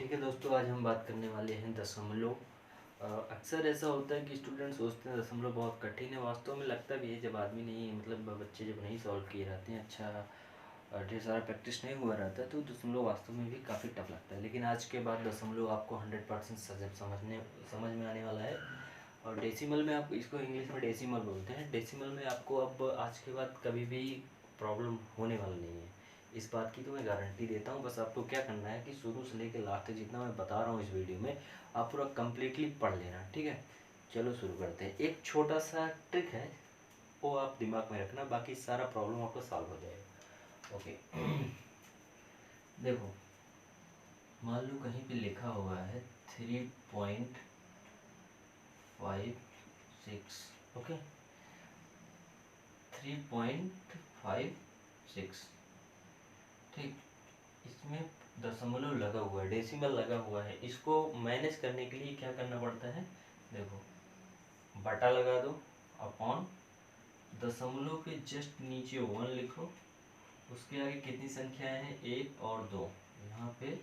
ठीक है दोस्तों, आज हम बात करने वाले हैं दशमलव। अक्सर ऐसा होता है कि स्टूडेंट सोचते हैं दशमलव बहुत कठिन है। वास्तव में लगता भी है जब आदमी नहीं, मतलब बच्चे जब नहीं सॉल्व किए रहते हैं, अच्छा ढेर सारा प्रैक्टिस नहीं हुआ रहता है, तो दशमलव वास्तव में भी काफ़ी टफ लगता है। लेकिन आज के बाद दशमलव आपको 100% समझ में आने वाला है। और डेसिमल में, आप इसको इंग्लिश में डेसिमल बोलते हैं, डेसिमल में आपको अब आज के बाद कभी भी प्रॉब्लम होने वाला नहीं है। इस बात की तो मैं गारंटी देता हूँ। बस आपको क्या करना है कि शुरू से लेकर लास्ट तक जितना मैं बता रहा हूँ इस वीडियो में, आप पूरा कम्प्लीटली पढ़ लेना। ठीक है, चलो शुरू करते हैं। एक छोटा सा ट्रिक है, वो आप दिमाग में रखना, बाकी सारा प्रॉब्लम आपको सॉल्व हो जाएगा। ओके देखो, मान लो कहीं पे लिखा हुआ है 3.56। ओके, 3.56। ठीक, इसमें दशमलव लगा हुआ है, डेसिमल लगा हुआ है। इसको मैनेज करने के लिए क्या करना पड़ता है, देखो, बटा लगा दो अपॉन दशमलव के जस्ट नीचे 1 लिखो। उसके आगे कितनी संख्याएं हैं, 1 और 2। यहाँ पे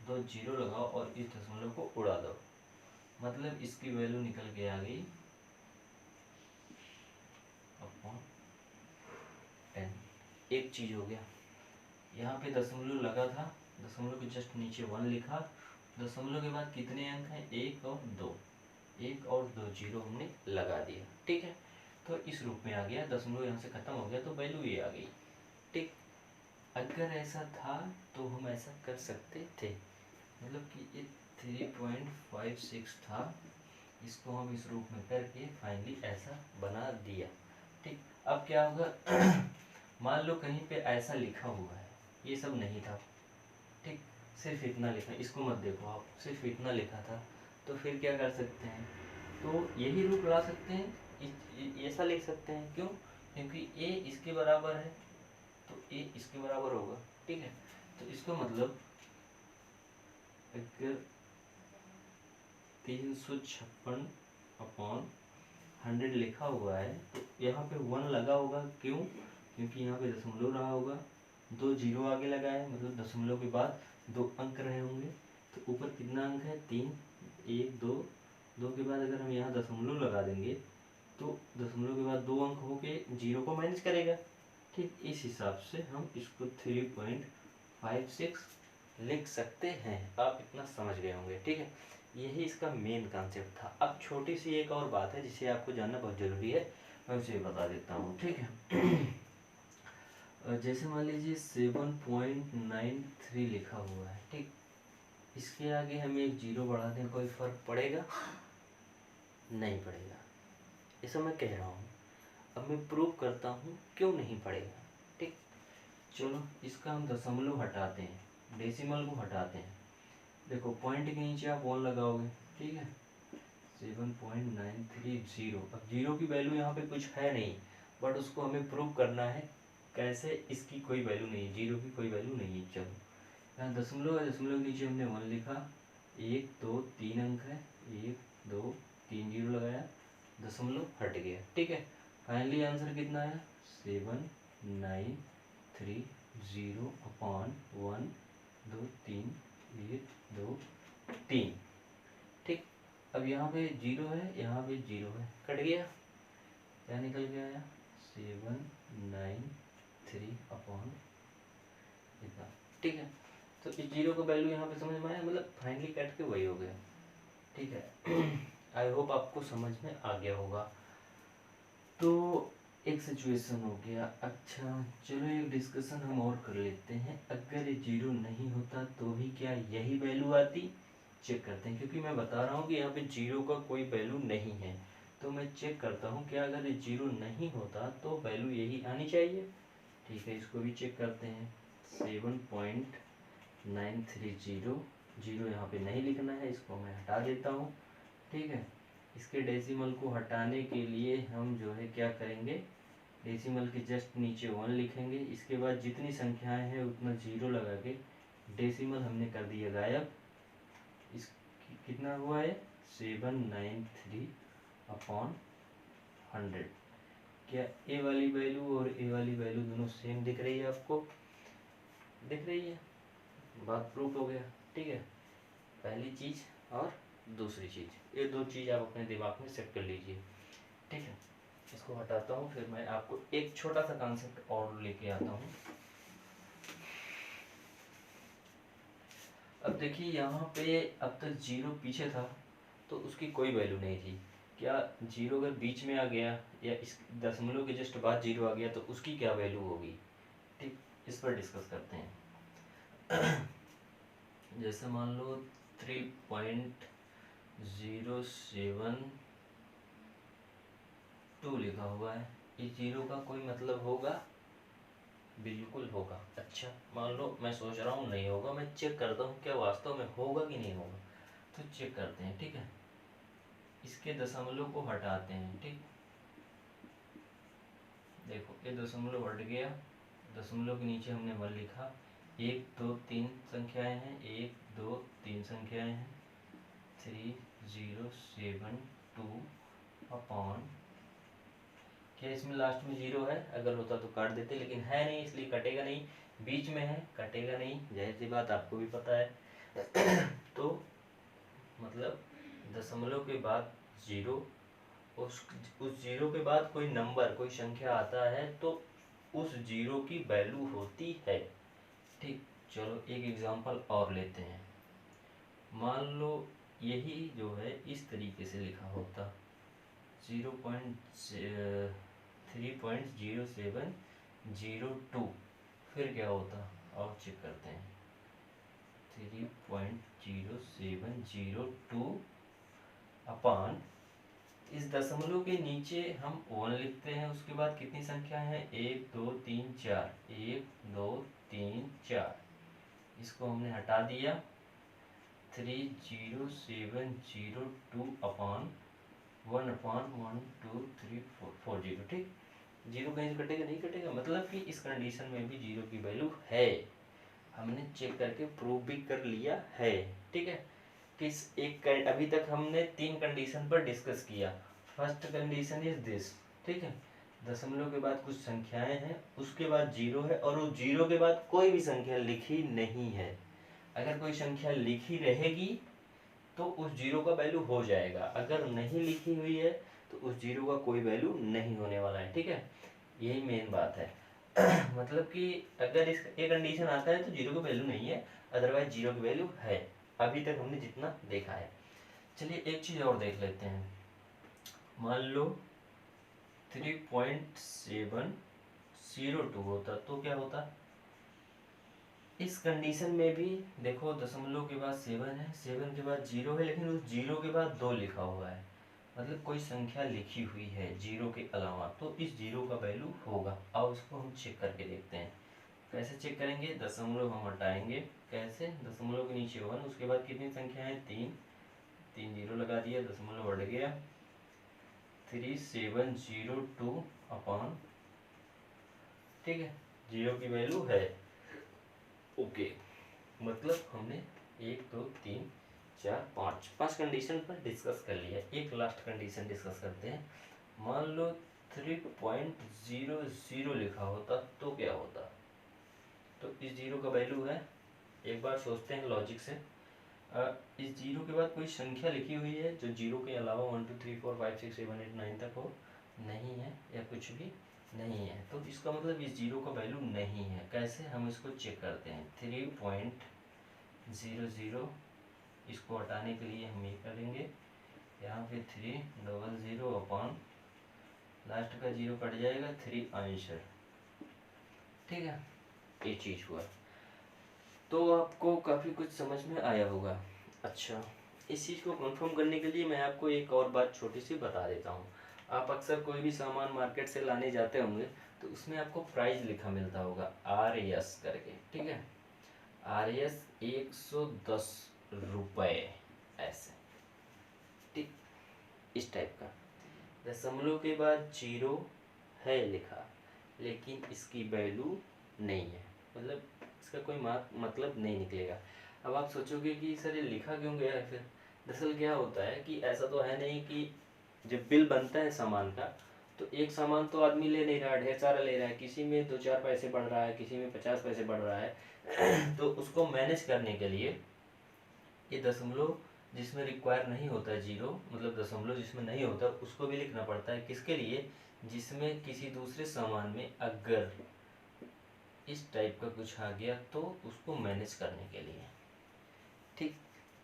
2 जीरो लगाओ और इस दशमलव को उड़ा दो, मतलब इसकी वैल्यू निकल के आ गई अपॉन 10। एक चीज हो गया, यहाँ पे दशमलव लगा था, दशमलव के जस्ट नीचे 1 लिखा। दशमलव के बाद कितने अंक हैं, 1 और 2। 1 और 2 जीरो हमने लगा दिया। ठीक है, तो इस रूप में आ गया, दशमलव यहाँ से खत्म हो गया तो वैल्यू ये आ गई। ठीक, अगर ऐसा था तो हम ऐसा कर सकते थे, मतलब कि ये 3.56 था, इसको हम इस रूप में करके फाइनली ऐसा बना दिया। ठीक, अब क्या होगा मान लो कहीं पे ऐसा लिखा हुआ है, ये सब नहीं था। ठीक, सिर्फ इतना लिखा, इसको मत देखो आप, सिर्फ इतना लिखा था, तो फिर क्या कर सकते हैं, तो यही रूप ला सकते हैं, ऐसा लिख सकते हैं। क्यों, क्योंकि a इसके बराबर है तो a इसके बराबर होगा। ठीक है, तो इसका मतलब अगर 356 अपॉन 100 लिखा हुआ है तो यहाँ पे 1 लगा होगा। क्यों, क्योंकि यहाँ पे दशमलव रहा होगा, 2 जीरो आगे लगा है, मतलब दशमलव के बाद 2 अंक रहे होंगे। तो ऊपर कितना अंक है, 3, 1 2, 2 के बाद अगर हम यहाँ दशमलव लगा देंगे तो दशमलव के बाद 2 अंक होके जीरो को माइनस करेगा। ठीक, इस हिसाब से हम इसको 3.56 लिख सकते हैं। आप इतना समझ गए होंगे। ठीक है, यही इसका मेन कॉन्सेप्ट था। अब छोटी सी एक और बात है जिसे आपको जानना बहुत ज़रूरी है, मैं उसे बता देता हूँ। ठीक है जैसे मान लीजिए 7.93 लिखा हुआ है। ठीक, इसके आगे हम एक जीरो बढ़ा दें, कोई फर्क पड़ेगा, नहीं पड़ेगा। ऐसा मैं कह रहा हूँ, अब मैं प्रूव करता हूँ क्यों नहीं पड़ेगा। ठीक, चलो इसका हम दशमलव हटाते हैं, डेसिमल को हटाते हैं। देखो, पॉइंट के नीचे आप 1 लगाओगे। ठीक है, 7.930। अब जीरो की वैल्यू यहाँ पे कुछ है नहीं, बट उसको हमें प्रूव करना है। कैसे, इसकी कोई वैल्यू नहीं है, जीरो की कोई वैल्यू नहीं है। चलो, यहाँ दशमलव है, दशमलव के नीचे हमने 1 लिखा, 1 2 3 अंक है, 1 2 3 जीरो लगाया, दशमलव हट गया। ठीक है, फाइनली आंसर कितना है, 7930 अपॉन 1 2 3 1 2 3। ठीक, अब यहाँ पे जीरो है, यहाँ पे जीरो है, कट गया, क्या निकल के आया, 793 अपॉन इतना। ठीक है, तो इस जीरो का वैल्यू यहाँ पे समझ में आया, मतलब फाइनली कट के वही हो गया। ठीक है आई होप आपको समझ में आ गया होगा। तो एक सिचुएशन हो गया। अच्छा चलो, एक डिस्कशन हम और कर लेते हैं। अगर ये जीरो नहीं होता तो भी क्या यही वैल्यू आती, चेक करते हैं। क्योंकि मैं बता रहा हूँ कि यहाँ पे जीरो का कोई वैल्यू नहीं है, तो मैं चेक करता हूँ क्या अगर ये जीरो नहीं होता तो वैल्यू यही आनी चाहिए। ठीक है, इसको भी चेक करते हैं। 7.930, जीरो यहाँ पे नहीं लिखना है, इसको मैं हटा देता हूँ। ठीक है, इसके डेसिमल को हटाने के लिए हम जो है क्या करेंगे, डेसिमल के जस्ट नीचे 1 लिखेंगे। इसके बाद जितनी संख्याएं हैं उतना जीरो लगा के डेसिमल हमने कर दिया गायब। इस कितना हुआ है, 793 अपॉन 100। क्या ए वाली वैल्यू और ए वाली वैल्यू दोनों सेम दिख रही है आपको, दिख रही है, बात प्रूफ हो गया। ठीक है, पहली चीज़ और दूसरी चीज़, ये दो चीज़ आप अपने दिमाग में सेट कर लीजिए, ठीक है। इसको हटाता हूँ, फिर मैं आपको एक छोटा सा कॉन्सेप्ट और लेके आता हूँ। अब देखिए यहाँ पे अब तक जीरो पीछे था तो उसकी कोई वैल्यू नहीं थी। क्या जीरो अगर बीच में आ गया या इस दशमलव के जस्ट बाद जीरो आ गया तो उसकी क्या वैल्यू होगी, ठीक, इस पर डिस्कस करते हैं। जैसे मान लो 3.072 लिखा हुआ है, इस जीरो का कोई मतलब होगा? बिल्कुल होगा। अच्छा मान लो मैं सोच रहा हूँ नहीं होगा, मैं चेक करता हूँ क्या वास्तव में होगा कि नहीं होगा, तो चेक करते हैं, ठीक है। इसके दशमलव को हटाते हैं, ठीक, देखो ये दशमलव हट गया, दशमलव के नीचे हमने 1 लिखा, 1 2 3 संख्याएं हैं, 1 2 3 संख्याएं हैं, 3072 अपॉन, क्या इसमें लास्ट में जीरो है? अगर होता तो काट देते, लेकिन है नहीं इसलिए कटेगा नहीं, बीच में है कटेगा नहीं, जाहिर सी बात आपको भी पता है। तो मतलब दशमलव के बाद जीरो, उस जीरो के बाद कोई नंबर कोई संख्या आता है तो उस जीरो की वैल्यू होती है, ठीक। चलो एक एग्जांपल और लेते हैं। मान लो यही जो है इस तरीके से लिखा होता 3.0702, फिर क्या होता और चेक करते हैं। 3.0702 अपान, इस दशमलव के नीचे हम 1 लिखते हैं, उसके बाद कितनी संख्या है 1 2 3 4, 1 2 3 4, इसको हमने हटा दिया, 30702 अपान 1 अपान 1 2 3 4 40, ठीक। जीरो कहीं से कटेगा नहीं कटेगा, मतलब कि इस कंडीशन में भी जीरो की वैल्यू है, हमने चेक करके प्रूव भी कर लिया है, ठीक है। किस एक अभी तक हमने 3 कंडीशन पर डिस्कस किया। फर्स्ट कंडीशन इज दिस, ठीक है, दशमलव के बाद कुछ संख्याएं हैं, उसके बाद जीरो है और उस जीरो के बाद कोई भी संख्या लिखी नहीं है। अगर कोई संख्या लिखी रहेगी तो उस जीरो का वैल्यू हो जाएगा, अगर नहीं लिखी हुई है तो उस जीरो का कोई वैल्यू नहीं होने वाला है, ठीक है। यही मेन बात है। मतलब कि अगर इस एक कंडीशन आता है तो जीरो की वैल्यू नहीं है, अदरवाइज जीरो की वैल्यू है, अभी तक हमने जितना देखा है। चलिए एक चीज़ और देख लेते हैं। मान लो 3.702 होता तो क्या होता, इस कंडीशन में भी देखो दशमलव के बाद 7 है, 7 के बाद जीरो है, लेकिन उस जीरो के बाद 2 लिखा हुआ है, मतलब कोई संख्या लिखी हुई है जीरो के अलावा, तो इस जीरो का वैल्यू होगा। अब इसको हम चेक करके देखते हैं। कैसे चेक करेंगे, दशमलव हम हटाएंगे, कैसे, दशमलव के नीचे 1, उसके बाद कितनी संख्या है 3, 3 जीरो लगा दिया, दशमलव हट गया, 3702 अपॉन, ठीक है, जीरो की वैल्यू है, ओके। मतलब हमने 1 2 3 4 5 कंडीशन पर डिस्कस कर लिया। एक लास्ट कंडीशन डिस्कस करते हैं। मान लो 3.00 लिखा होता तो क्या होता, तो इस जीरो का वैल्यू है, एक बार सोचते हैं लॉजिक से। इस जीरो के बाद कोई संख्या लिखी हुई है जो जीरो के अलावा 1 2 3 4 5 6 7 8 9 तक हो, नहीं है या कुछ भी नहीं है, तो इसका मतलब इस जीरो का वैल्यू नहीं है। कैसे हम इसको चेक करते हैं, 3.00, इसको हटाने के लिए हम ये करेंगे, यहाँ पे 300 अपॉन लास्ट का जीरो कट जाएगा, 3 आंसर, ठीक है। ये चीज़ हुआ, तो आपको काफ़ी कुछ समझ में आया होगा। अच्छा, इस चीज़ को कंफर्म करने के लिए मैं आपको एक और बात छोटी सी बता देता हूँ। आप अक्सर कोई भी सामान मार्केट से लाने जाते होंगे तो उसमें आपको प्राइस लिखा मिलता होगा RS करके, ठीक है, RS 110 रुपये, ऐसे, ठीक, इस टाइप का। दशमलव के बाद जीरो है लिखा, लेकिन इसकी वैल्यू नहीं है, मतलब इसका कोई मतलब नहीं निकलेगा। अब आप सोचोगे कि सर ये लिखा क्यों गया है फिर, दरअसल क्या होता है कि ऐसा तो है नहीं कि जब बिल बनता है सामान का तो एक सामान तो आदमी ले नहीं रहा, ढेर सारा ले रहा है, किसी में 2 4 पैसे बढ़ रहा है, किसी में 50 पैसे बढ़ रहा है। तो उसको मैनेज करने के लिए ये दशमलव जिसमें रिक्वायर नहीं होता जीरो, मतलब दशमलव जिसमें नहीं होता उसको भी लिखना पड़ता है। किसके लिए? जिसमें किसी दूसरे सामान में अगर इस टाइप का कुछ आ गया तो उसको मैनेज करने के लिए। ठीक,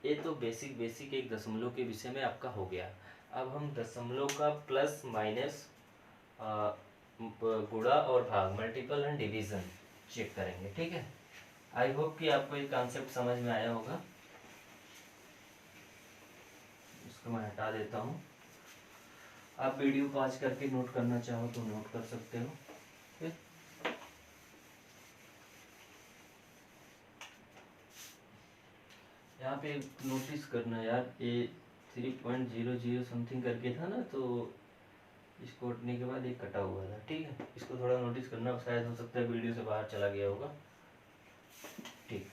ये तो बेसिक एक दशमलव के विषय में आपका हो गया। अब हम दशमलव का प्लस माइनस गुणा और भाग, मल्टीपल एंड डिवीजन चेक करेंगे। ठीक है, आई होप कि आपको ये कॉन्सेप्ट समझ में आया होगा। इसको मैं हटा देता हूँ। आप वीडियो पॉज करके नोट करना चाहो तो नोट कर सकते हो। ठीक? यहाँ पे नोटिस करना यार, ये 3.00 समथिंग करके था ना, तो इसको हटने के बाद एक कटा हुआ था। ठीक है, इसको थोड़ा नोटिस करना, शायद हो सकता है वीडियो से बाहर चला गया होगा। ठीक,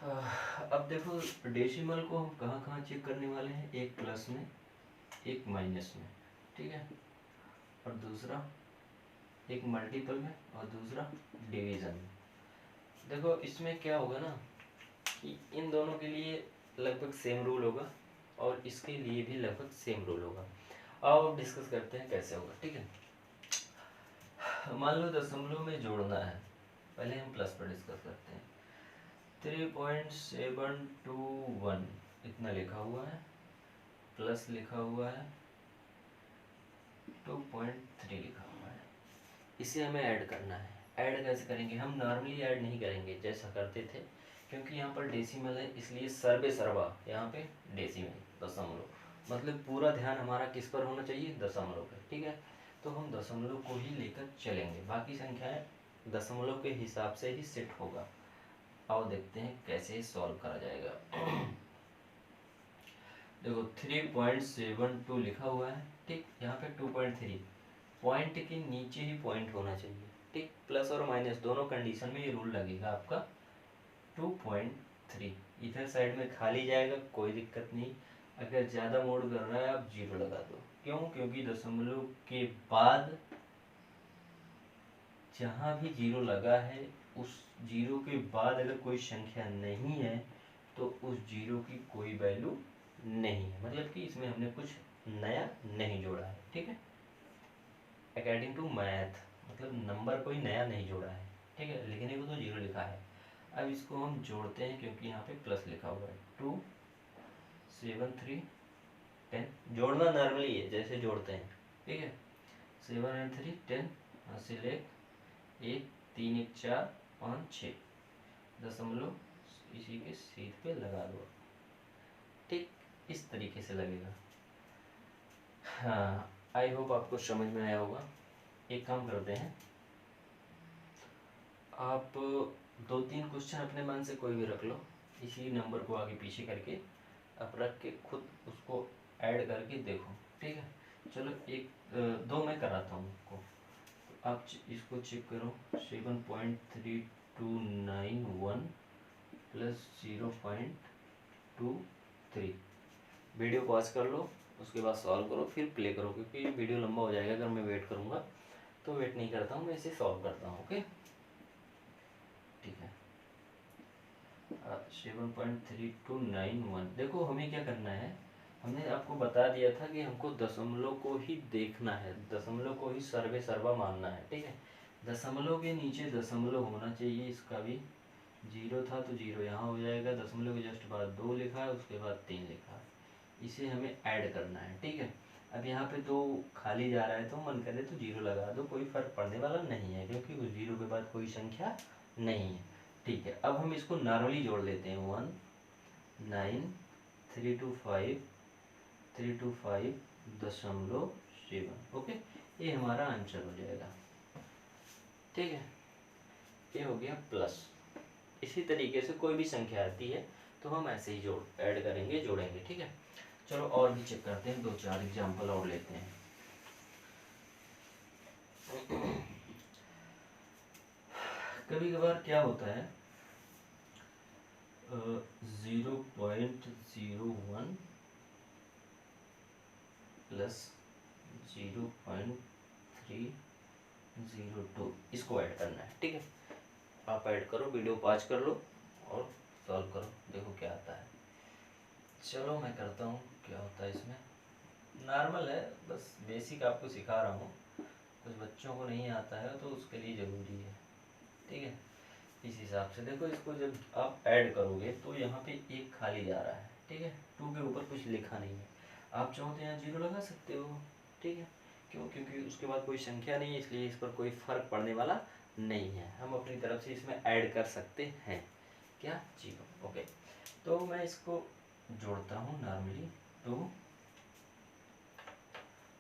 अब देखो डेसिमल को हम कहाँ कहाँ चेक करने वाले हैं, एक प्लस में एक माइनस में। ठीक है, और दूसरा एक मल्टीपल में और दूसरा डिवीजन में। देखो इसमें क्या होगा ना कि इन दोनों के लिए लगभग सेम रूल होगा और इसके लिए भी लगभग सेम रूल होगा। अब डिस्कस करते हैं कैसे होगा। ठीक है, मान लो दशमलव में जोड़ना है, पहले हम प्लस पर डिस्कस करते हैं। 3.721 इतना लिखा हुआ है, प्लस लिखा हुआ है 2.3 लिखा हुआ है। इसे हमें ऐड करना है। ऐड कैसे करेंगे? हम नॉर्मली ऐड नहीं करेंगे जैसा करते थे, क्योंकि यहाँ पर डेसिमल है इसलिए सर्वे सर्वा यहाँ पे डेसिमल दशमलव, मतलब पूरा ध्यान हमारा किस पर होना चाहिए? दशमलव पर। ठीक है, तो हम दशमलव को ही लेकर चलेंगे, बाकी संख्याएं दशमलव के हिसाब से ही सेट होगा। आओ देखते हैं कैसे सॉल्व करा जाएगा। देखो 3.72 लिखा हुआ है। ठीक, यहाँ पे 2.3, पॉइंट के नीचे ही पॉइंट होना चाहिए। ठीक, प्लस और माइनस दोनों कंडीशन में ये रूल लगेगा आपका। 2.3 इधर साइड में खाली जाएगा, कोई दिक्कत नहीं। अगर ज़्यादा मोड कर रहा है आप जीरो लगा दो। क्यों? क्योंकि दशमलव के बाद जहाँ भी जीरो लगा है उस जीरो के बाद अगर कोई संख्या नहीं है तो उस जीरो की कोई वैल्यू नहीं है, मतलब कि इसमें हमने कुछ नया नहीं जोड़ा है। ठीक है, अकॉर्डिंग टू मैथ, मतलब नंबर कोई नया नहीं जोड़ा है। ठीक है, लिखने को तो जीरो लिखा है। अब इसको हम जोड़ते हैं क्योंकि यहाँ पे प्लस लिखा हुआ है। 2 7 3 10, जोड़ना नॉर्मली है जैसे जोड़ते हैं। ठीक है, 7 एंड 3 10, हासिल 1 3 1 4 5 6, दशमलव इसी के सीध पे लगा दो। ठीक, इस तरीके से लगेगा। हाँ, आई होप आपको समझ में आया होगा। एक काम करते हैं, आप 2-3 क्वेश्चन अपने मन से कोई भी रख लो, इसी नंबर को आगे पीछे करके आप रख के खुद उसको ऐड करके देखो। ठीक है, चलो दो मैं कराता हूँ आपको। आप इसको चेक करो, 7.3291 प्लस 0.23। वीडियो पॉज कर लो, उसके बाद सॉल्व करो, फिर प्ले करो, क्योंकि वीडियो लंबा हो जाएगा अगर मैं वेट करूँगा तो वेट नहीं करता हूँ, मैं इसे सॉल्व करता हूँ। ओके, ठीक है। 7.3291, देखो हमें क्या करना है, हमने आपको बता दिया था कि हमको दशमलव को ही देखना है, दशमलव को ही सर्वे सर्वा मानना है। ठीक है, दशमलव के नीचे दशमलव होना चाहिए, इसका भी जीरो था तो जीरो यहाँ हो जाएगा, दशमलव के जस्ट बाद 2 लिखा है, उसके बाद 3 लिखा है, इसे हमें ऐड करना है। ठीक है, अब यहाँ पे 2 खाली जा रहा है तो मन करे तो जीरो लगा दो, कोई फर्क पड़ने वाला नहीं है क्योंकि उस जीरो के बाद कोई संख्या नहीं है। ठीक है, अब हम इसको नॉर्मली जोड़ लेते हैं। 1 9 325.7। ओके, ये हमारा आंसर हो जाएगा। ठीक है, ये हो गया प्लस। इसी तरीके से कोई भी संख्या आती है तो हम ऐसे ही ऐड करेंगे, जोड़ेंगे। ठीक है, चलो और भी चेक करते हैं, 2-4 एग्जाम्पल और लेते हैं। कभी कभार क्या होता है, 0.01 प्लस 0.302 इसको ऐड करना है। ठीक है, आप ऐड करो, वीडियो पॉज कर लो और सॉल्व करो, देखो क्या आता है। चलो मैं करता हूँ, क्या होता है इसमें। नॉर्मल है, बस बेसिक आपको सिखा रहा हूँ, कुछ बच्चों को नहीं आता है तो उसके लिए ज़रूरी है, ठीक है। इस हिसाब से देखो, इसको जब आप ऐड करोगे तो यहाँ पे एक खाली जा रहा है, ठीक है। 2 के ऊपर कुछ लिखा नहीं है, आप चाहो तो यहाँ 0 लगा सकते हो, ठीक है। क्यों? क्योंकि उसके बाद कोई संख्या नहीं है, इसलिए इस पर कोई फ़र्क पड़ने वाला नहीं है। हम अपनी तरफ से इसमें ऐड कर सकते हैं, क्या? 0। ओके, तो मैं इसको जोड़ता हूँ नॉर्मली। 2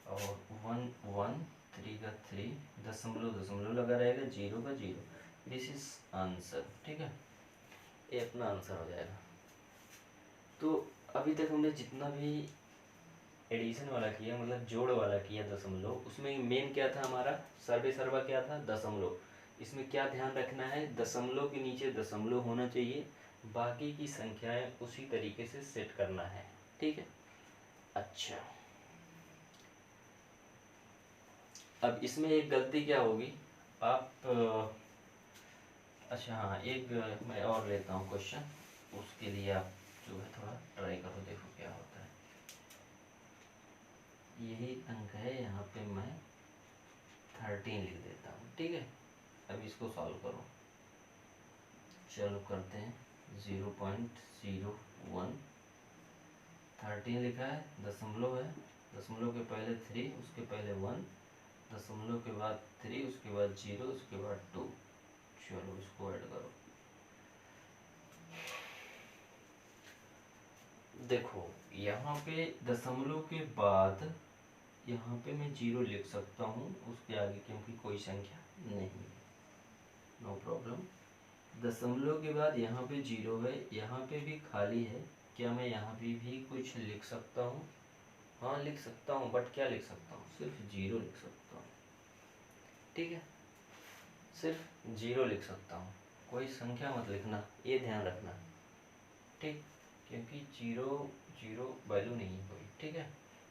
और 1 1, 3 का 3, दशमलव दशमलव लगा रहेगा, 0 का 0। दिस इज आंसर, ठीक है। ये अपना आंसर हो जाएगा। तो अभी तक हमने जितना भी एडिशन वाला किया, मतलब जोड़ वाला किया दशमलव, उसमें मेन क्या था हमारा, सर्वे सर्वा क्या था, दशमलव। इसमें क्या ध्यान रखना है, दशमलव के नीचे दशमलव होना चाहिए, बाकी की संख्याएं उसी तरीके से सेट करना है, ठीक है। अच्छा, अब इसमें एक गलती क्या होगी, आप अच्छा हाँ, एक मैं और लेता हूँ क्वेश्चन, उसके लिए आप जो है थोड़ा ट्राई करो, देखो क्या होता है। यही अंक है, यहाँ पे मैं 13 लिख देता हूँ, ठीक है। अब इसको सॉल्व करो, चलो करते हैं। 0.01, 13 लिखा है, दशमलव है, दशमलव के पहले 3, उसके पहले 1, दशमलव के बाद 3, उसके बाद 0, उसके बाद 2। चलो इसको ऐड करो। देखो यहाँ पे दशमलव के बाद यहाँ पे मैं 0 लिख सकता हूँ, उसके आगे क्योंकि कोई संख्या नहीं है, नो प्रॉब्लम। दशमलव के बाद यहाँ पे 0 है, यहाँ पे भी खाली है, क्या मैं यहाँ पे भी कुछ लिख सकता हूँ? हाँ लिख सकता हूँ, बट क्या लिख सकता हूँ, सिर्फ 0 लिख सकता हूँ, ठीक है। सिर्फ 0 लिख सकता हूँ, कोई संख्या मत लिखना, ये ध्यान रखना, ठीक। क्योंकि 0 वैल्यू नहीं है कोई, ठीक है।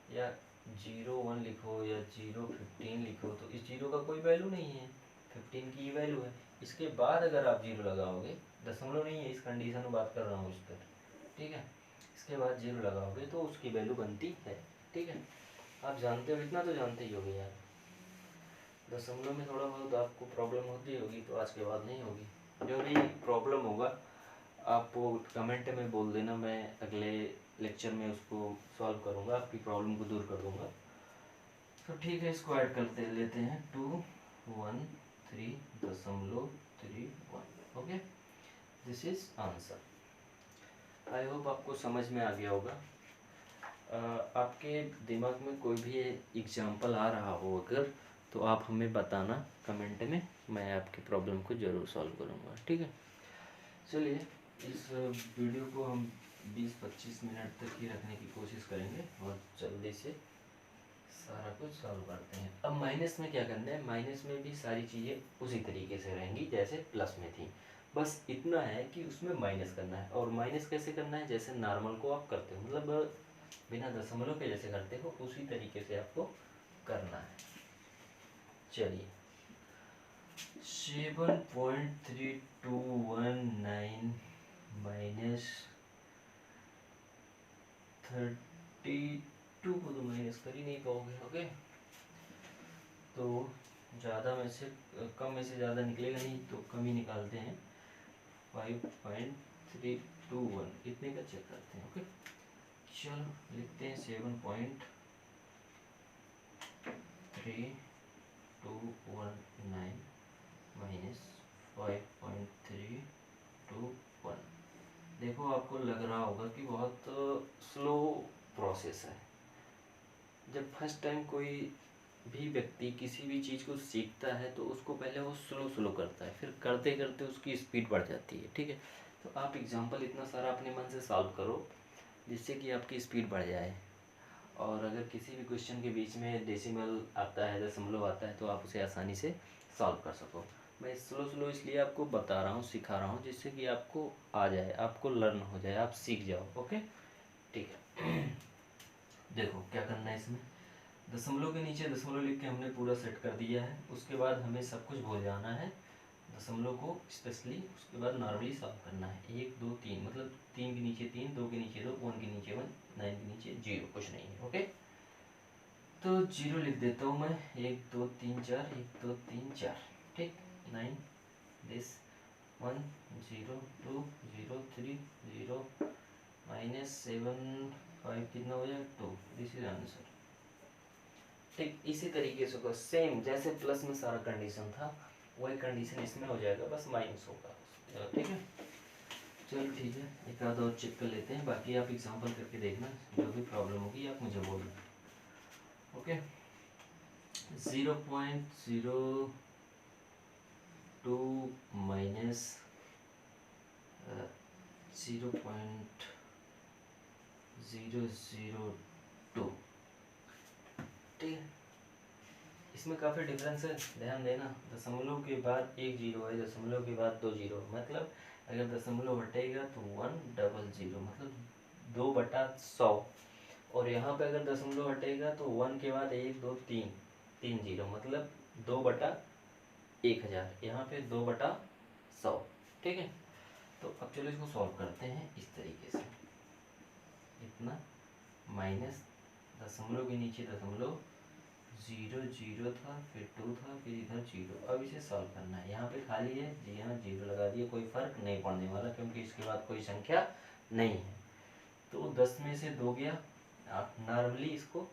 या 0 1 लिखो या 0 15 लिखो, तो इस 0 का कोई वैल्यू नहीं है, 15 की वैल्यू है। इसके बाद अगर आप 0 लगाओगे, दशमलव नहीं है, इस कंडीशन में बात कर रहा हूँ इस पर, ठीक है। इसके बाद 0 लगाओगे तो उसकी वैल्यू बनती है, ठीक है। आप जानते हो, इतना तो जानते ही होगे यार। दशमलव में थोड़ा बहुत आपको प्रॉब्लम होती होगी, तो आज के बाद नहीं होगी। जो भी प्रॉब्लम होगा आप वो कमेंट में बोल देना, मैं अगले लेक्चर में उसको सॉल्व करूँगा, आपकी प्रॉब्लम को दूर कर दूँगा। तो ठीक है, इसको ऐड करते लेते हैं, 213.31। Okay, this is answer. I hope आपको समझ में आ गया होगा। आपके दिमाग में कोई भी एग्जाम्पल आ रहा हो अगर, तो आप हमें बताना कमेंट में, मैं आपकी प्रॉब्लम को ज़रूर सॉल्व करूँगा, ठीक है। चलिए, इस वीडियो को हम 20-25 मिनट तक ही रखने की कोशिश करेंगे और जल्दी से सारा कुछ सॉल्व करते हैं। अब माइनस में क्या करना है, माइनस में भी सारी चीज़ें उसी तरीके से रहेंगी जैसे प्लस में थी, बस इतना है कि उसमें माइनस करना है। और माइनस कैसे करना है, जैसे नॉर्मल को आप करते हो, मतलब बिना दशमलव के जैसे करते हो, उसी तरीके से आपको करना है। चलिए, 7.3219 माइनस 32 को तो माइनस कर ही नहीं पाओगे, ओके। तो ज़्यादा में से कम में से ज़्यादा निकलेगा नहीं, तो कम ही निकालते हैं। 5.321 इतने का चेक करते हैं, ओके। चलो लिखते हैं 7.3219 माइनस 5.321। देखो आपको लग रहा होगा कि बहुत स्लो प्रोसेस है। जब फर्स्ट टाइम कोई भी व्यक्ति किसी भी चीज़ को सीखता है तो उसको पहले वो स्लो स्लो करता है, फिर करते करते उसकी स्पीड बढ़ जाती है, ठीक है। तो आप एग्जाम्पल इतना सारा अपने मन से सॉल्व करो जिससे कि आपकी स्पीड बढ़ जाए। और अगर किसी भी क्वेश्चन के बीच में डेसिमल आता है, दशमलव आता है, तो आप उसे आसानी से सॉल्व कर सको। मैं स्लो स्लो इसलिए आपको बता रहा हूँ, सिखा रहा हूँ, जिससे कि आपको आ जाए, आपको लर्न हो जाए, आप सीख जाओ, ओके, ठीक है। देखो क्या करना है इसमें, दशमलव के नीचे दशमलव लिख के हमने पूरा सेट कर दिया है। उसके बाद हमें सब कुछ भूल जाना है, दशमलव को स्पेशली उसके बाद नॉर्मली सॉल्व करना है। 1 2 3 मतलब 3 के नीचे 3, 2 के नीचे 2, 1 के नीचे 1, 9 के नीचे 0, कुछ नहीं है। ओके, तो 0 लिख देता हूँ मैं। 1 2 3 4, 1 2 3 4, ठीक। 9 दिस 1 0 2 0 3 0 -7 5 कितना हो जाएगा 2, दिस इज आंसर। ठीक, इसी तरीके से होगा सेम जैसे प्लस में सारा कंडीशन था वही कंडीशन इसमें हो जाएगा, बस माइनस होगा। ठीक है, चलो ठीक है, एक आध और चेक कर लेते हैं, बाकी आप एग्जांपल करके देखना, जो भी प्रॉब्लम होगी आप मुझे बोलना। ओके, 0.02 माइनस 0.002, ठीक है। इसमें काफ़ी डिफरेंस है, ध्यान देना। दशमलव के बाद 1 जीरो है, दशमलव के बाद 2 जीरो, मतलब अगर दशमलव हटेगा तो 100, मतलब 2/100। और यहाँ पे अगर दशमलव हटेगा तो 1 के बाद 1 2 3 3 जीरो, मतलब 2/1000। यहाँ पे 2/100, ठीक है। तो अब चलो इसको सॉल्व करते हैं इस तरीके से। इतना माइनस दशमलव के नीचे दशमलव, 0 0 था, फिर 2 था, फिर इधर 0। अब इसे सॉल्व करना है। यहाँ पे खाली है जी, यहाँ 0 लगा दिए, कोई फर्क नहीं पड़ने वाला क्योंकि इसके बाद कोई संख्या नहीं है। तो 10 में से 2 गया। आप नॉर्मली इसको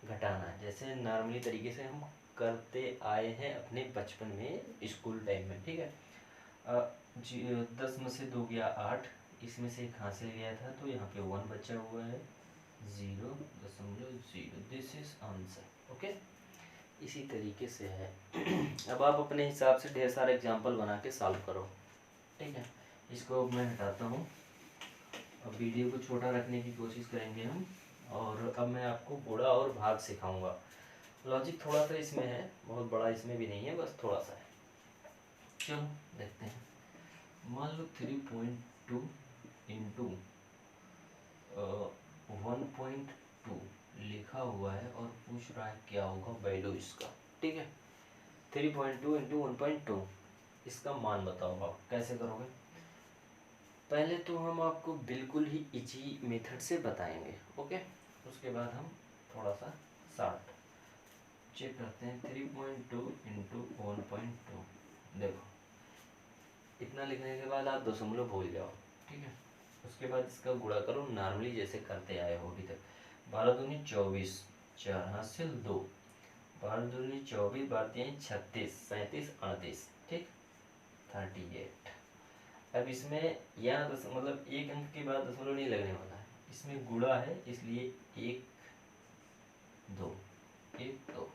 घटाना है, जैसे नॉर्मली तरीके से हम करते आए हैं अपने बचपन में स्कूल टाइम में, ठीक है। 10 में से 2 गया 8, इसमें से एक हासिल गया था तो यहाँ पे 1 बचा हुआ है, 0.0, दिस इज आंसर। ओके, इसी तरीके से है। अब आप अपने हिसाब से ढेर सारे एग्जाम्पल बना के सॉल्व करो, ठीक है। इसको मैं हटाता हूँ, अब वीडियो को छोटा रखने की कोशिश करेंगे हम। और अब मैं आपको गुणा और भाग सिखाऊंगा। लॉजिक थोड़ा सा इसमें है, बहुत बड़ा इसमें भी नहीं है, बस थोड़ा सा है। चलो देखते हैं। मान लो 3.2 इंटू 1.2 लिखा हुआ है और पूछ रहा है क्या होगा वैल्यू इसका, ठीक है। 3.2 इंटू 1.2, इसका मान बताओ आप कैसे करोगे। पहले तो हम आपको बिल्कुल ही इजी मेथड से बताएंगे, ओके। उसके बाद हम थोड़ा सा शार्ट चेक करते हैं। 3.2 इंटू 1.2, देखो इतना लिखने के बाद आप दशमलव भूल जाओ, ठीक है। उसके बाद इसका गुणा करो नॉर्मली जैसे करते आए हो अभी तक। 12 दूनी 24, 4 हासिल 2, 12 दूनी 24, 12 तीन 36, 37 38, ठीक, 38। अब इसमें यहाँ मतलब एक अंक के बाद दशमलव नहीं लगने वाला है, इसमें गुणा है इसलिए 1 2 1 2,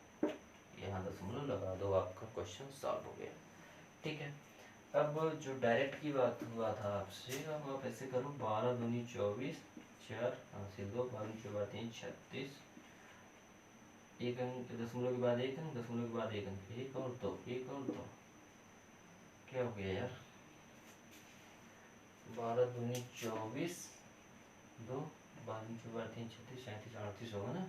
यहाँ दशमलव लगा दो, आपका क्वेश्चन सॉल्व हो गया, ठीक है। अब जो डायरेक्ट की बात हुआ था आपसे, अब आप ऐसे करो। 12 दूनी 24, 4 हासिल 2, 12 4 3 36, एक अंक दशमलव के बाद एक अंक, दशमलव के बाद एक अंक, एक और दो, एक और दो, क्या हो गया यार। 12 दूनी 24, 2, 12 4 3 36, 37 38 होगा ना,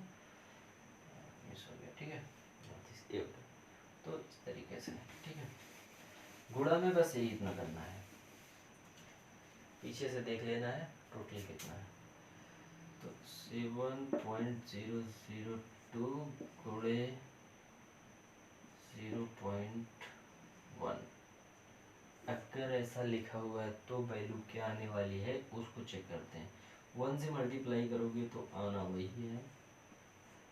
मिस हो गया, ठीक है, 38 एक। तो इस तरीके से, ठीक है। गुणा में बस यही इतना करना है, पीछे से देख लेना है टोटल कितना है। तो 7.002 गुणे 0.1, अगर ऐसा लिखा हुआ है तो वैल्यू क्या आने वाली है उसको चेक करते हैं। 1 से मल्टीप्लाई करोगे तो आना वही है,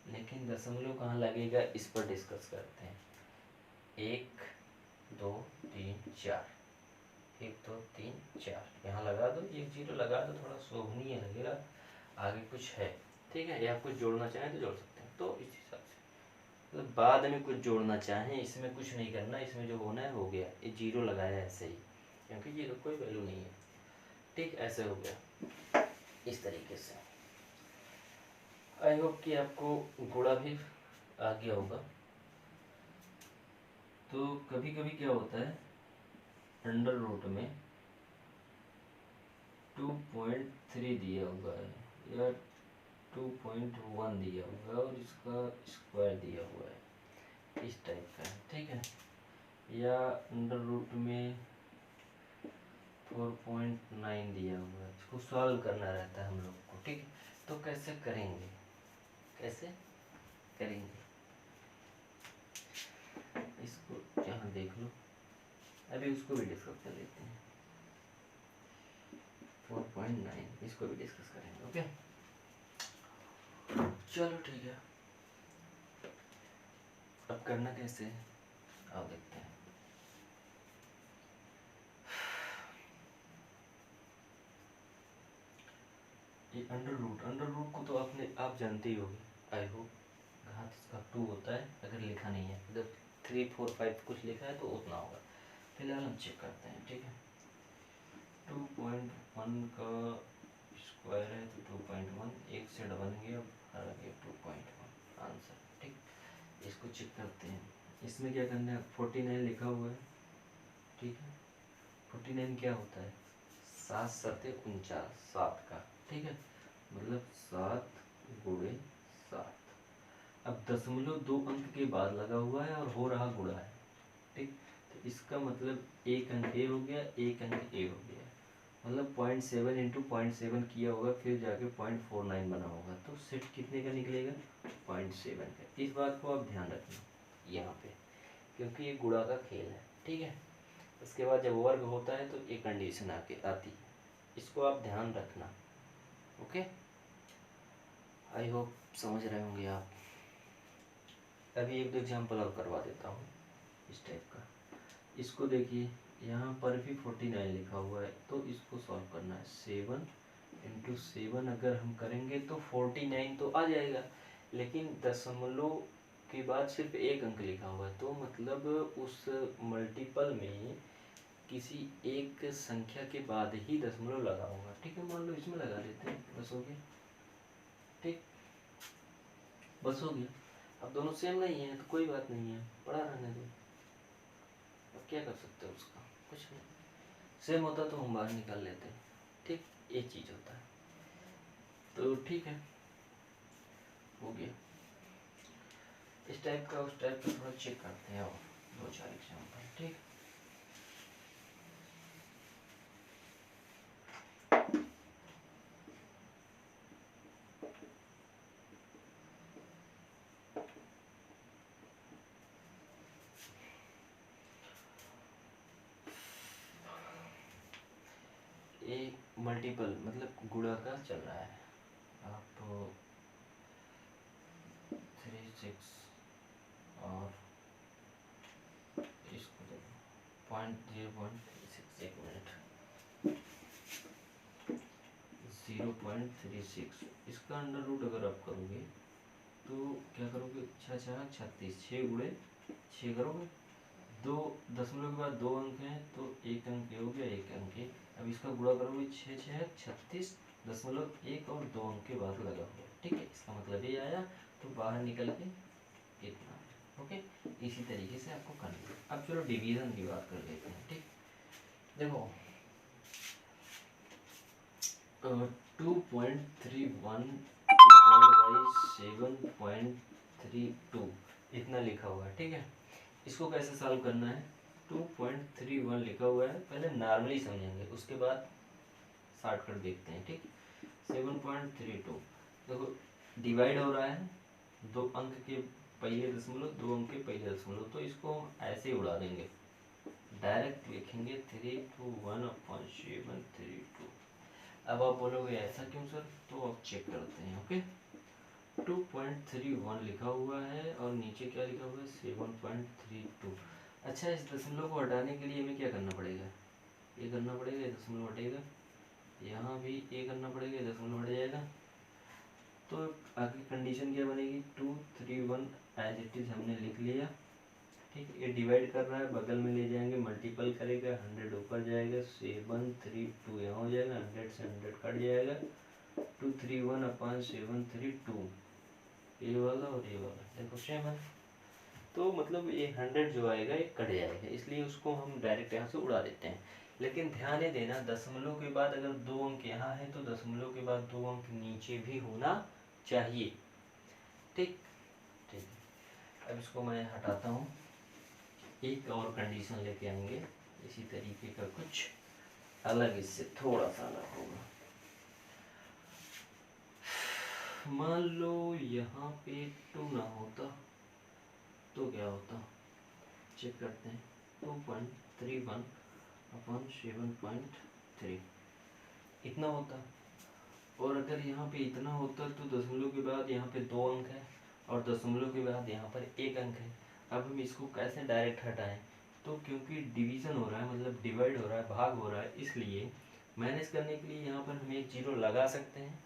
लेकिन दशमलव कहाँ लगेगा इस पर डिस्कस करते हैं। 1 2 3 4, 1 2 3 4 यहाँ लगा दो, 1 0 लगा दो, थोड़ा शोभनीय लगेगा, आगे कुछ है, ठीक है। या कुछ जोड़ना चाहें तो जोड़ सकते हैं। तो इस हिसाब से मतलब बाद में कुछ जोड़ना चाहें, इसमें कुछ नहीं करना, इसमें जो होना है हो गया। ये 0 लगाया है ऐसे ही क्योंकि 0 कोई वैल्यू नहीं है, ठीक, ऐसे हो गया इस तरीके से। आई होप कि आपको गुणा भी आ गया होगा। तो कभी कभी क्या होता है, अंडर रूट में 2.3 दिया हुआ है या 2.1 दिया हुआ है और इसका स्क्वायर दिया हुआ है, इस टाइप का है, ठीक है। या अंडर रूट में 4.9 दिया हुआ है, इसको सॉल्व करना रहता है हम लोग को, ठीक है। तो कैसे करेंगे, कैसे करेंगे इसको, यहाँ देख लो, अभी उसको भी डिस्कस कर लेते हैं। 4.9 इसको भी डिस्कस करेंगे, ओके। चलो ठीक है, अब करना कैसे है आओ देखते हैं। ये अंडर रूट को तो आप जानते ही होगे, आई होप। घात इसका 2 होता है अगर लिखा नहीं है, अगर 3, 4, 5 कुछ लिखा है तो उतना होगा। फिलहाल हम चेक करते हैं, ठीक है। 2.1 का स्क्वायर है तो 2.1, एक से डबल गया, आ गया 2.1 आंसर, ठीक। इसको चेक करते हैं, इसमें क्या करना है, 49 लिखा हुआ है, ठीक है। 49 क्या होता है, 7 सत्ते 49, 7 का, ठीक है, मतलब 7 गुणे 7। अब दशमलव 2 अंक के बाद लगा हुआ है और हो रहा गुणा है, ठीक। तो इसका मतलब एक अंक ए हो गया, एक अंक ए हो गया, मतलब 0.7 इंटू 0.7 किया होगा, फिर जाके 0.49 बना होगा, तो सेट कितने का निकलेगा, 0.7 का। इस बात को आप ध्यान रखना यहाँ पे, क्योंकि ये गुणा का खेल है, ठीक है। उसके बाद जब वर्ग होता है तो एक कंडीशन आती है, इसको आप ध्यान रखना, ओके। आई होप समझ रहे होंगे आप। अभी एक दो एग्जाम्पल और करवा देता हूँ इस टाइप का। इसको देखिए, यहाँ पर भी 49 लिखा हुआ है, तो इसको सॉल्व करना है। 7 इंटू 7 अगर हम करेंगे तो 49 तो आ जाएगा, लेकिन दशमलव के बाद सिर्फ एक अंक लिखा हुआ है, तो मतलब उस मल्टीपल में किसी एक संख्या के बाद ही दशमलव लगा होगा, ठीक है। मान लो इसमें लगा देते हैं, बस हो गया, ठीक, बस हो गया। अब दोनों सेम नहीं है तो कोई बात नहीं है, पढ़ा रहने दो, अब क्या कर सकते हो उसका, कुछ नहीं। सेम होता तो हम बाहर निकाल लेते, ठीक, ये चीज़ होता है। तो ठीक है, हो गया। इस टाइप का उस टाइप का थोड़ा चेक करते हैं और 2-4 एग्जाम्पल, ठीक। एक मल्टीपल मतलब गुणा का चल रहा है, आप 3, 6 और इसको देखो 0.36, एक मिनट, 0.36, इसका अंडर रूट अगर आप करोगे तो क्या करोगे, 6 6 36, 6 गुणे 6 करोगे, 2 दशमलव के बाद 2 अंक हैं तो एक अंक हो गया, एक अंक है। अब इसका गुणा करोगे, 6 6 36, दशमलव 1 और 2 अंक के बाद लगा हुआ, ठीक है। इसका मतलब ये आया, तो बाहर निकल के इतना, ओके। इसी तरीके से आपको करना है। अब चलो डिवीजन की बात कर लेते हैं, ठीक। देखो 2.31 डिवाइड बाई 7.32 इतना लिखा हुआ है, ठीक है। इसको कैसे सॉल्व करना है, 2.31 लिखा हुआ है, पहले नॉर्मली समझेंगे, उसके बाद शॉर्टकट देखते हैं, ठीक। 7.32 देखो डिवाइड हो रहा है, 2 अंक के पहले दशमलव, 2 अंक के पहले दशमलव, तो इसको हम ऐसे ही उड़ा देंगे, डायरेक्ट लिखेंगे 3/732। अब आप बोलोगे ऐसा क्यों सर, तो आप चेक करते हैं, ओके। 2.31 लिखा हुआ है और नीचे क्या लिखा हुआ है, 7.32। अच्छा, इस दशमलव को हटाने के लिए हमें क्या करना पड़ेगा, ये करना पड़ेगा, ये दशमलव हटेगा, यहाँ भी ये करना पड़ेगा, ये दशमलव हट जाएगा, तो आगे कंडीशन क्या बनेगी, 231 एज इट इज हमने लिख लिया, ठीक। ये डिवाइड कर रहा है, बगल में ले जाएंगे, मल्टीपल करेगा, 100 ऊपर जाएगा, 732 यहाँ हो जाएगा, 100 से 100 कट जाएगा, 231/732, ये वाला और ये वाला देखो सेम है, तो मतलब ये 100 जो आएगा ये कट जाएगा, इसलिए उसको हम डायरेक्ट यहाँ से उड़ा देते हैं। लेकिन ध्यान ये देना, दशमलव के बाद अगर 2 अंक यहाँ है तो दशमलव के बाद 2 अंक नीचे भी होना चाहिए, ठीक। ठीक, अब इसको मैं हटाता हूँ, एक और कंडीशन लेके आएंगे इसी तरीके का, कुछ अलग, इससे थोड़ा सा अलग होगा। मान लो यहाँ पे 2 ना होता तो क्या होता, चेक करते हैं। 2.31 अपॉन 7.3 इतना होता। और अगर यहाँ पे इतना होता तो दशमलव के बाद यहाँ पे 2 अंक है और दशमलव के बाद यहाँ पर 1 अंक है। अब हम इसको कैसे डायरेक्ट हटाएं, तो क्योंकि डिवीज़न हो रहा है, मतलब डिवाइड हो रहा है, भाग हो रहा है, इसलिए मैनेज करने के लिए यहाँ पर हम एक जीरो लगा सकते हैं।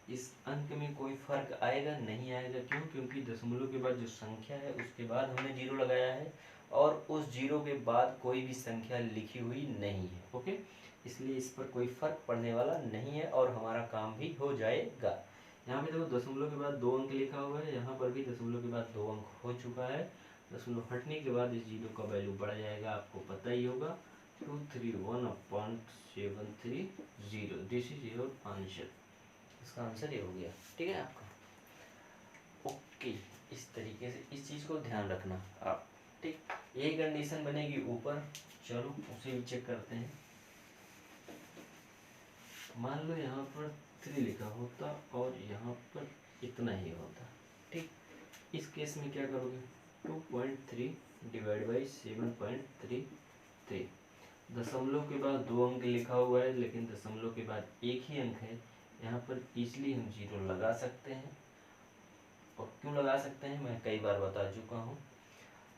इस अंक में कोई फर्क आएगा नहीं आएगा, क्यों? क्योंकि दशमलव के बाद जो संख्या है उसके बाद हमने जीरो लगाया है और उस जीरो के बाद कोई भी संख्या लिखी हुई नहीं है। ओके, इसलिए इस पर कोई फर्क पड़ने वाला नहीं है और हमारा काम भी हो जाएगा। यहाँ पे देखो दशमलव के बाद 2 अंक लिखा हुआ है, यहाँ पर भी दशमलव के बाद 2 अंक हो चुका है। दशमलव हटने के बाद इस जीरो का वैल्यू बढ़ जाएगा, आपको पता ही होगा, 231.730। This is your answer. इसका आंसर ये हो गया, ठीक है आपका। ओके, इस तरीके से इस चीज़ को ध्यान रखना आप, ठीक। यही कंडीशन बनेगी ऊपर, चलो उसे भी चेक करते हैं। मान लो यहाँ पर 3 लिखा होता और यहाँ पर इतना ही होता, ठीक। इस केस में क्या करोगे, 2.3 डिवाइड बाई 7.33। दशमलव के बाद 2 अंक लिखा हुआ है लेकिन दशमलव के बाद 1 ही अंक है, यहाँ पर इजली हम जीरो लगा सकते हैं। और क्यों लगा सकते हैं मैं कई बार बता चुका हूँ।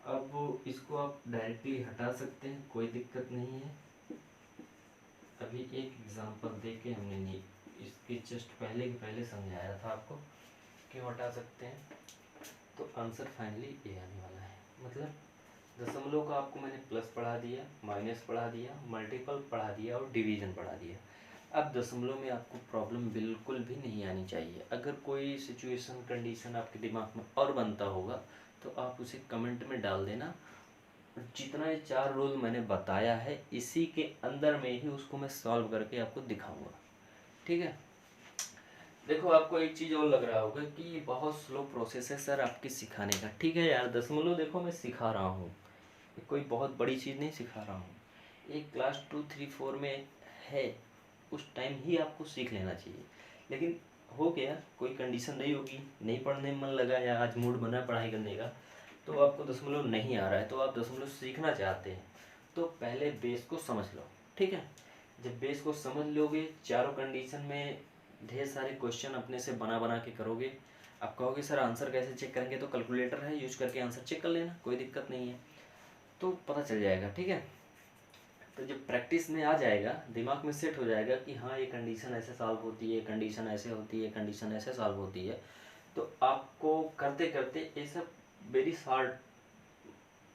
अब इसको आप डायरेक्टली हटा सकते हैं, कोई दिक्कत नहीं है। अभी एक एग्जांपल दे के हमने नहीं, इसके जस्ट पहले के पहले समझाया था आपको क्यों हटा सकते हैं। तो आंसर फाइनली ये आने वाला है, मतलब दशमलव का आपको मैंने प्लस पढ़ा दिया, माइनस पढ़ा दिया, मल्टीपल पढ़ा दिया और डिवीजन पढ़ा दिया। अब दशमलव में आपको प्रॉब्लम बिल्कुल भी नहीं आनी चाहिए। अगर कोई सिचुएशन कंडीशन आपके दिमाग में और बनता होगा तो आप उसे कमेंट में डाल देना। जितना ये 4 रूल मैंने बताया है इसी के अंदर में ही उसको मैं सॉल्व करके आपको दिखाऊंगा, ठीक है। देखो आपको एक चीज़ और लग रहा होगा कि ये बहुत स्लो प्रोसेस है सर आपके सिखाने का। ठीक है यार, दशमलव देखो मैं सिखा रहा हूँ, कोई बहुत बड़ी चीज़ नहीं सिखा रहा हूँ। एक क्लास 2, 3, 4 में है, उस टाइम ही आपको सीख लेना चाहिए। लेकिन हो गया, कोई कंडीशन नहीं होगी, नहीं पढ़ने में मन लगा या आज मूड बना पढ़ाई करने का, तो आपको दशमलव नहीं आ रहा है, तो आप दशमलव सीखना चाहते हैं, तो पहले बेस को समझ लो, ठीक है। जब बेस को समझ लोगे, चारों कंडीशन में ढेर सारे क्वेश्चन अपने से बना बना के करोगे। आप कहोगे सर आंसर कैसे चेक करेंगे, तो कैलकुलेटर है, यूज करके आंसर चेक कर लेना, कोई दिक्कत नहीं है, तो पता चल जाएगा, ठीक है। तो जब प्रैक्टिस में आ जाएगा, दिमाग में सेट हो जाएगा कि हाँ ये कंडीशन ऐसे सॉल्व होती है, कंडीशन ऐसे होती है, कंडीशन ऐसे सॉल्व होती है, तो आपको करते करते ये सब वेरी शॉर्ट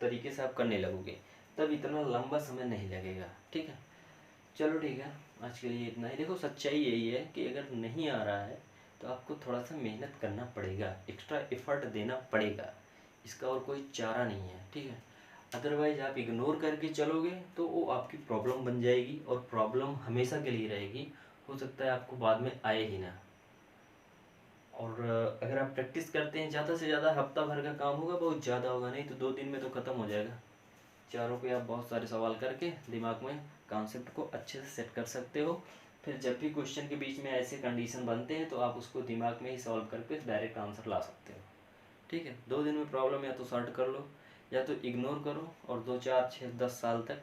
तरीके से आप करने लगोगे, तब इतना लंबा समय नहीं लगेगा, ठीक है। चलो ठीक है, आज के लिए इतना ही। देखो सच्चाई यही है कि अगर नहीं आ रहा है तो आपको थोड़ा सा मेहनत करना पड़ेगा, एक्स्ट्रा एफर्ट देना पड़ेगा, इसका और कोई चारा नहीं है, ठीक है। अदरवाइज आप इग्नोर करके चलोगे तो वो आपकी प्रॉब्लम बन जाएगी और प्रॉब्लम हमेशा के लिए रहेगी, हो सकता है आपको बाद में आए ही ना। और अगर आप प्रैक्टिस करते हैं, ज़्यादा से ज़्यादा हफ्ता भर का काम होगा, बहुत ज़्यादा होगा, नहीं तो 2 दिन में तो ख़त्म हो जाएगा। चारों पे आप बहुत सारे सवाल करके दिमाग में कॉन्सेप्ट को अच्छे से सेट कर सकते हो। फिर जब भी क्वेश्चन के बीच में ऐसे कंडीशन बनते हैं तो आप उसको दिमाग में ही सॉल्व करके डायरेक्ट आंसर ला सकते हो, ठीक है। 2 दिन में प्रॉब्लम या तो सॉल्व कर लो या तो इग्नोर करो, और 2, 4, 6, 10 साल तक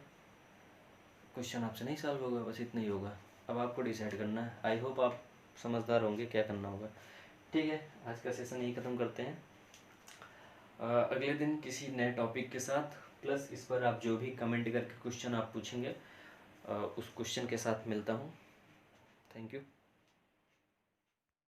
क्वेश्चन आपसे नहीं सॉल्व होगा, बस इतना ही होगा। अब आपको डिसाइड करना है। आई होप आप समझदार होंगे क्या करना होगा, ठीक है। आज का सेशन यही ख़त्म करते हैं, अगले दिन किसी नए टॉपिक के साथ, प्लस इस पर आप जो भी कमेंट करके क्वेश्चन आप पूछेंगे उस क्वेश्चन के साथ मिलता हूँ। Thank you.